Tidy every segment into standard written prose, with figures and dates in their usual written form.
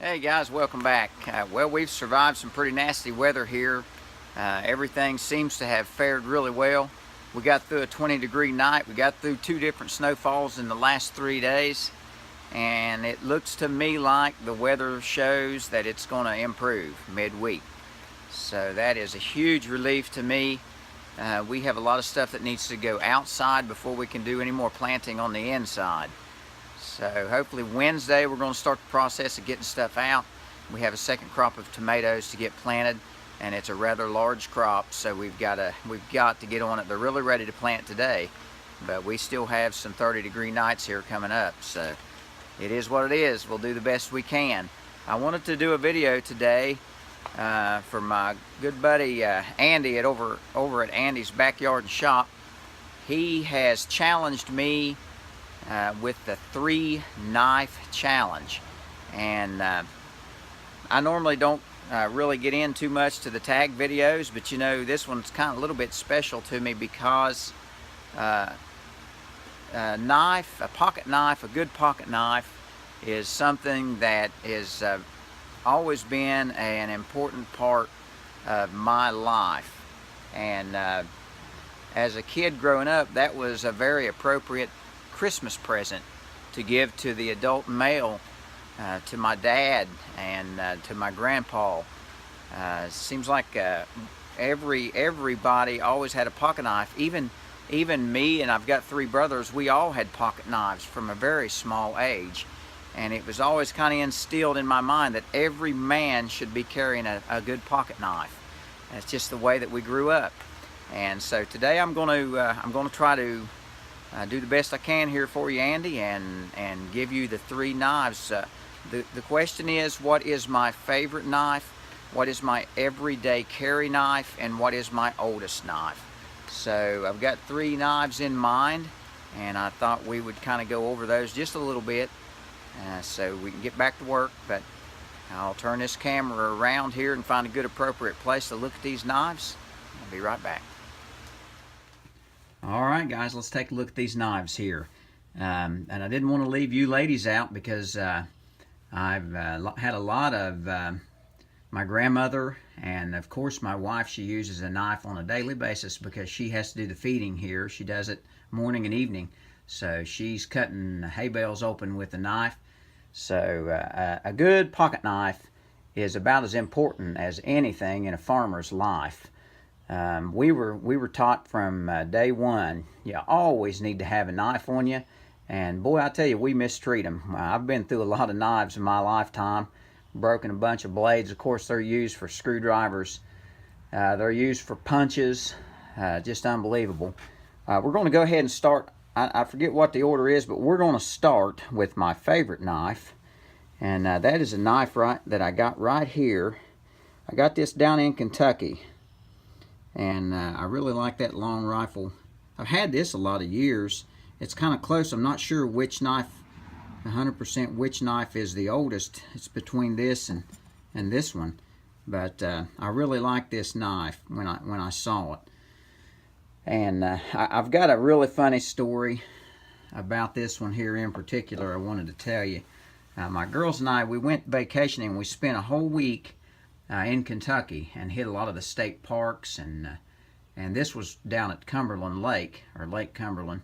Hey guys, welcome back. Well, we've survived some pretty nasty weather here. Everything seems to have fared really well. We got through a 20-degree night. We got through 2 different snowfalls in the last 3 days. And it looks to me like the weather shows that it's going to improve midweek. So that is a huge relief to me. We have a lot of stuff that needs to go outside before we can do any more planting on the inside. So hopefully Wednesday we're going to start the process of getting stuff out. We have a second crop of tomatoes to get planted, and it's a rather large crop, so we've got to get on it. They're really ready to plant today, but we still have some 30-degree nights here coming up, so it is what it is. We'll do the best we can. I wanted to do a video today for my good buddy Andy over at Andy's Backyard Shop. He has challenged me with the 3-knife challenge, and I normally don't really get in too much to the tag videos, but you know, this one's kind of a little bit special to me because a pocket knife, a good pocket knife, is something that is always been an important part of my life. And as a kid growing up, that was a very appropriate Christmas present to give to the adult male, to my dad and to my grandpa. Seems like everybody always had a pocket knife. Even me, and I've got 3 brothers, we all had pocket knives from a very small age. And it was always kind of instilled in my mind that every man should be carrying a good pocket knife. That's just the way that we grew up. And so today I'm going to try to do the best I can here for you, Andy, and give you the 3 knives. The question is, what is my favorite knife? What is my everyday carry knife? And what is my oldest knife? So I've got 3 knives in mind, and I thought we would kind of go over those just a little bit so we can get back to work. But I'll turn this camera around here and find a good appropriate place to look at these knives. I'll be right back. Alright guys, let's take a look at these knives here. And I didn't want to leave you ladies out because I've had a lot of my grandmother, and of course my wife. She uses a knife on a daily basis because she has to do the feeding here. She does it morning and evening. So she's cutting hay bales open with a knife. So a good pocket knife is about as important as anything in a farmer's life. We were taught from day one, you always need to have a knife on you, and boy, I tell you, we mistreat them. I've been through a lot of knives in my lifetime, broken a bunch of blades. Of course, they're used for screwdrivers, they're used for punches, just unbelievable. We're going to go ahead and start. I forget what the order is, but we're going to start with my favorite knife, and that is a knife that I got right here. I got this down in Kentucky. And I really like that long rifle. I've had this a lot of years. It's kind of close. I'm not sure which knife, 100% which knife is the oldest. It's between this and this one. But I really like this knife when I saw it. And I've got a really funny story about this one here in particular I wanted to tell you. My girls and I, we went vacationing. We spent a whole week in Kentucky and hit a lot of the state parks, and this was down at Cumberland Lake, or Lake Cumberland,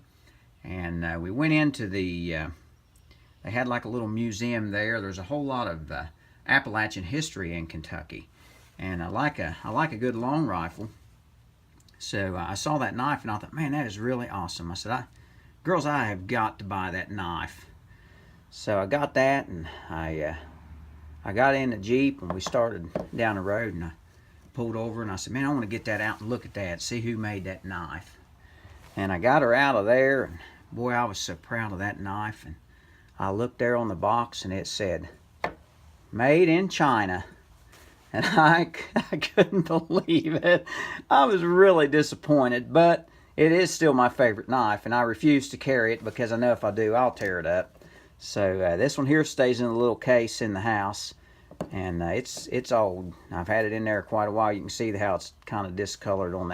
and we went into the they had like a little museum there. There's a whole lot of Appalachian history in Kentucky, and I like a good long rifle. So I saw that knife and I thought, man, that is really awesome. I said, girls, I have got to buy that knife. So I got that, and I got in the Jeep and we started down the road, and I pulled over and I said, man, I want to get that out and look at that, see who made that knife. And I got her out of there, and boy, I was so proud of that knife. And I looked there on the box and it said, made in China. And I couldn't believe it. I was really disappointed, but it is still my favorite knife, and I refuse to carry it because I know if I do, I'll tear it up. So this one here stays in a little case in the house, and it's old. I've had it in there quite a while. You can see how it's kind of discolored on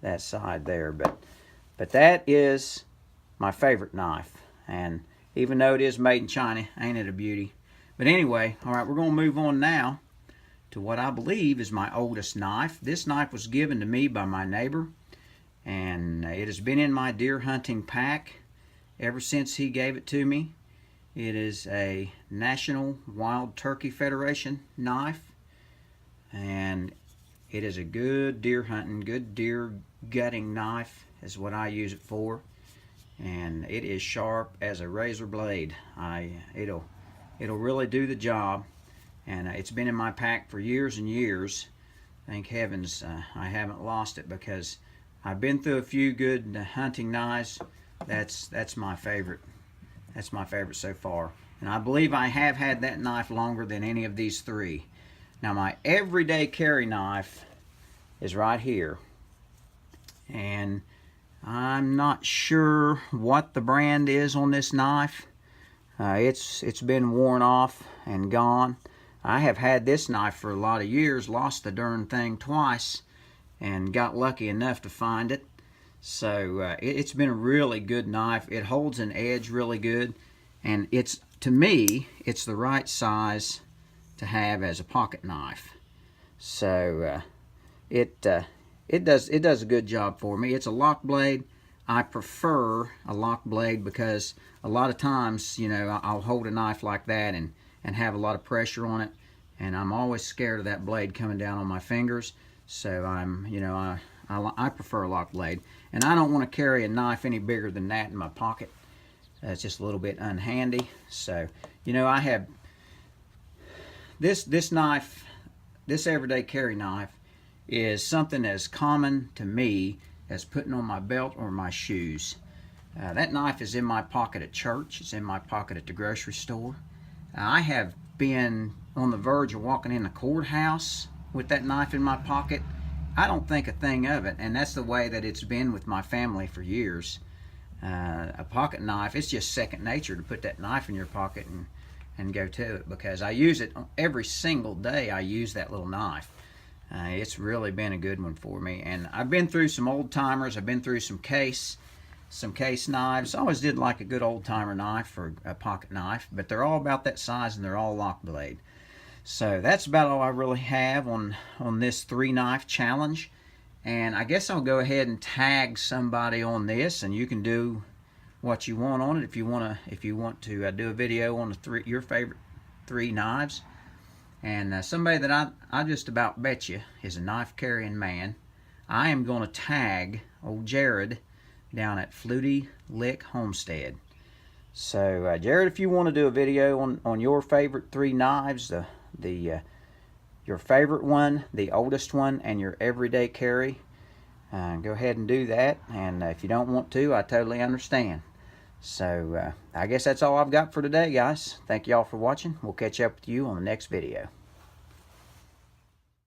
that side there, but that is my favorite knife. And even though it is made in China, ain't it a beauty? But anyway, all right, we're going to move on now to what I believe is my oldest knife. This knife was given to me by my neighbor, and it has been in my deer hunting pack ever since he gave it to me. It is a National Wild Turkey Federation knife, and it is a good deer hunting, good deer gutting knife is what I use it for. And it is sharp as a razor blade. It'll really do the job. And it's been in my pack for years and years. Thank heavens I haven't lost it, because I've been through a few good hunting knives. That's my favorite. That's my favorite so far. And I believe I have had that knife longer than any of these three. Now my everyday carry knife is right here. And I'm not sure what the brand is on this knife. It's been worn off and gone. I have had this knife for a lot of years, lost the darn thing twice, and got lucky enough to find it. So it's been a really good knife. It holds an edge really good, and to me, it's the right size to have as a pocket knife. So it does a good job for me. It's a lock blade. I prefer a lock blade because a lot of times, you know, I'll hold a knife like that and have a lot of pressure on it, and I'm always scared of that blade coming down on my fingers. So I prefer a lock blade, and I don't want to carry a knife any bigger than that in my pocket. It's just a little bit unhandy. So, you know, I have this knife, this everyday carry knife, is something as common to me as putting on my belt or my shoes. That knife is in my pocket at church. It's in my pocket at the grocery store. I have been on the verge of walking in the courthouse with that knife in my pocket. I don't think a thing of it, and that's the way that it's been with my family for years. A pocket knife, it's just second nature to put that knife in your pocket and go to it, because I use it every single day. I use that little knife. It's really been a good one for me, and I've been through some old timers. I've been through some case knives. I always did like a good old timer knife or a pocket knife, but they're all about that size and they're all lock blade. So that's about all I really have on this 3-knife challenge. And I guess I'll go ahead and tag somebody on this, and you can do what you want on it. If you want to do a video on your favorite 3 knives. And somebody that I just about bet you is a knife carrying man, I am going to tag old Jared down at Flutie Lick Homestead. So Jared, if you want to do a video on your favorite 3 knives, your favorite one, the oldest one, and your everyday carry, go ahead and do that. And if you don't want to, I totally understand. So I guess that's all I've got for today, guys. Thank you all for watching. We'll catch up with you on the next video.